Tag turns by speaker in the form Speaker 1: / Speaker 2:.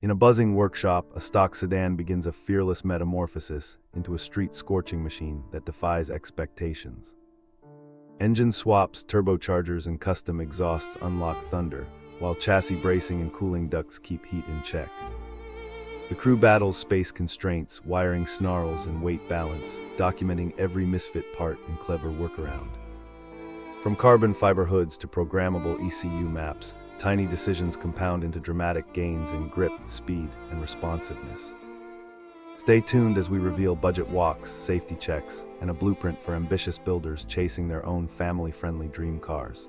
Speaker 1: In a buzzing workshop, a stock sedan begins a fearless metamorphosis into a street-scorching machine that defies expectations. Engine swaps, turbochargers, and custom exhausts unlock thunder, while chassis bracing and cooling ducts keep heat in check. The crew battles space constraints, wiring snarls, and weight balance, documenting every misfit part and clever workaround. From carbon fiber hoods to programmable ECU maps, tiny decisions compound into dramatic gains in grip, speed, and responsiveness. Stay tuned as we reveal budget walks, safety checks, and a blueprint for ambitious builders chasing their own family-friendly dream cars.